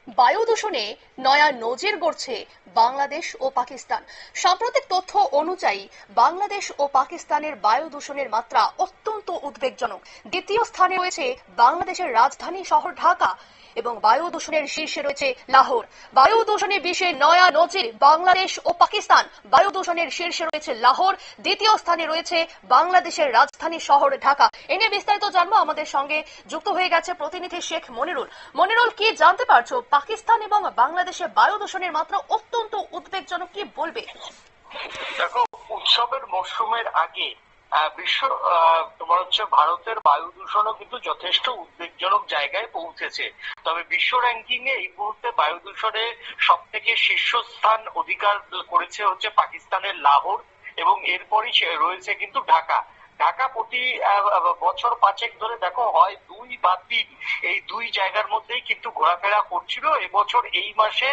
বায়ু দূষণে নয়া নজির গড়ছে বাংলাদেশ ও পাকিস্তান। সাম্প্রতিক তথ্য অনুযায়ী বাংলাদেশ ও পাকিস্তানের বায়ু দূষণের মাত্রা অত্যন্ত উদ্বেগজনক। দ্বিতীয় স্থানে রয়েছে বাংলাদেশের রাজধানী শহর ঢাকা এবং বায়ু দূষণের শীর্ষে রয়েছে লাহোর। বায়ু দূষণে বিশ্বে নয়া নজির বাংলাদেশ ও পাকিস্তান। বায়ু দূষণের শীর্ষে রয়েছে লাহোর, দ্বিতীয় স্থানে রয়েছে বাংলাদেশের রাজধানী শহর ঢাকা। এ নিয়ে বিস্তারিত জানবো, আমাদের সঙ্গে যুক্ত হয়ে গেছে প্রতিনিধি শেখ মনিরুল। মনিরুল, কি জানতে পারছো? পাকিস্তান এবং বাংলাদেশে বায়ু দূষণের মাত্রা অত্যন্ত উদ্বেগজনক, কি বলবে? দেখো, উৎসবের মরশুমের আগে বিশ্ব তোমার হচ্ছে ভারতের বায়ু দূষণও কিন্তু যথেষ্ট উদ্বেগজনক জায়গায় পৌঁছেছে। তবে বিশ্ব র্যাঙ্কিং এ এই মুহূর্তে বায়ু দূষণে সব থেকে শীর্ষস্থান অধিকার করেছে হচ্ছে পাকিস্তানের লাহোর, এবং এরপরই রয়েছে কিন্তু ঢাকা। ঢাকা প্রতি বছর 5 ধরে দেখো হয় 2 বা 3 এই দুই জায়গার মধ্যেই কিন্তু ঘোরাফেরা করছিল। এবছর এই মাসে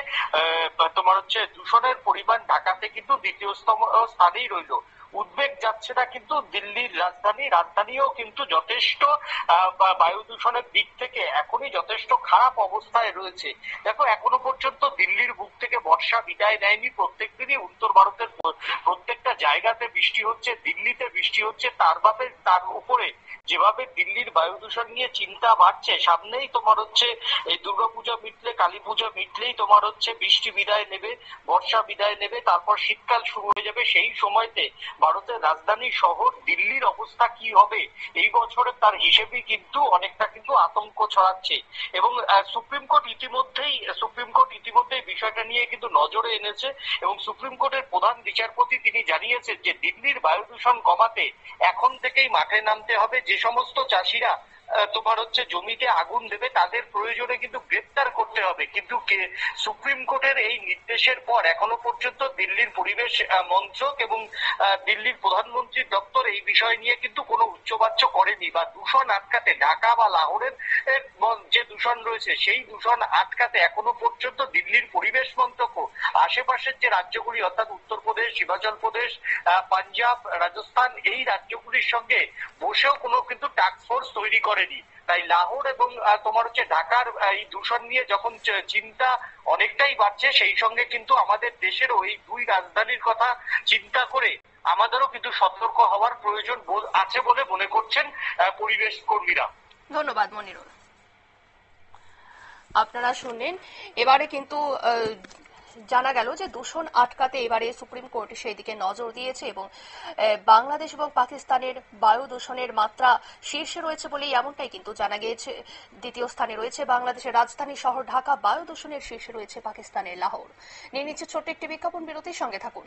তোমার হচ্ছে দূষণের পরিমাণ ঢাকাতে কিন্তু দ্বিতীয় স্থানেই রইল। উদ্বেগ যাচ্ছে না কিন্তু দিল্লির রাজধানীও কিন্তু যথেষ্ট বায়ু দূষণের দিক থেকে এখনই যথেষ্ট খারাপ অবস্থায় রয়েছে। দেখো, এখনো পর্যন্ত দিল্লির বুক থেকে বর্ষা বিদায় নেয়নি। প্রত্যেক দিনই উত্তর ভারতের প্রত্যেকটা জায়গাতে বৃষ্টি হচ্ছে, দিল্লিতে বৃষ্টি হচ্ছে। তার উপরে যেভাবে দিল্লির বায়ু দূষণ নিয়ে চিন্তা বাড়ছে, সামনেই তোমার হচ্ছে এই দুর্গাপূজা মিটলে, কালী পূজা মিটলেই তোমার হচ্ছে বৃষ্টি বিদায় নেবে, বর্ষা বিদায় নেবে, তারপর শীতকাল শুরু হয়ে যাবে। সেই সময়তে ভারতের রাজধানী শহর দিল্লির অবস্থা কি হবে এই বছরে তার হিসেবেই কিন্তু অনেকটা কিন্তু আতঙ্ক ছড়াচ্ছে। এবং সুপ্রিম কোর্ট ইতিমধ্যেই বিষয়টা নিয়ে কিন্তু নজরে এনেছে, এবং সুপ্রিম কোর্টের প্রধান বিচারপতি তিনি জানিয়েছেন যে দিল্লির বায়ু দূষণ কমাতে এখন থেকেই মাঠে নামতে হবে। যে সমস্ত চাষিরা তোমার হচ্ছে জমিতে আগুন দেবে তাদের প্রয়োজনে কিন্তু গ্রেপ্তার করতে হবে। কিন্তু সুপ্রিম কোর্টের এই নির্দেশের পর এখনো পর্যন্ত দিল্লির পরিবেশ মন্ত্রক এবং দিল্লির প্রধানমন্ত্রীর দপ্তর এই বিষয় নিয়ে কিন্তু কোনো উচ্চবাচ্য করেনি, বা দূষণ আটকাতে ঢাকা বা লাহোরের যে দূষণ রয়েছে সেই দূষণ আটকাতে এখনো পর্যন্ত দিল্লির পরিবেশ মন্ত্রক আশেপাশের যে রাজ্যগুলি অর্থাৎ উত্তরপ্রদেশ, হিমাচল প্রদেশ, পাঞ্জাব, রাজস্থান এই রাজ্যগুলির সঙ্গে বসেও কোনো কিন্তু টাস্ক ফোর্স তৈরি করেনি। তাই লাহোর এবং তোমার হচ্ছে ঢাকার এই দূষণ নিয়ে যখন চিন্তা অনেকটাই বাড়ছে, সেই সঙ্গে কিন্তু আমাদের দেশেরও এই দুই রাজধানীর কথা চিন্তা করে আমাদেরও কিন্তু সতর্ক হওয়ার প্রয়োজন আছে বলে মনে করছেন পরিবেশ কর্মীরা। ধন্যবাদ মনিরুল। আপনারা শুনলেন, এবারে কিন্তু জানা গেল যে দূষণ আটকাতে এবারে সুপ্রিম কোর্ট সেই দিকে নজর দিয়েছে এবং বাংলাদেশ এবং পাকিস্তানের বায়ু দূষণের মাত্রা শীর্ষে রয়েছে বলেই এমনটাই কিন্তু জানা গিয়েছে। দ্বিতীয় স্থানে রয়েছে বাংলাদেশের রাজধানী শহর ঢাকা, বায়ু দূষণের শীর্ষে রয়েছে পাকিস্তানের লাহোর। নিয়ে নিচ্ছে ছোট্ট একটি বিজ্ঞাপন বিরতির সঙ্গে থাকুন।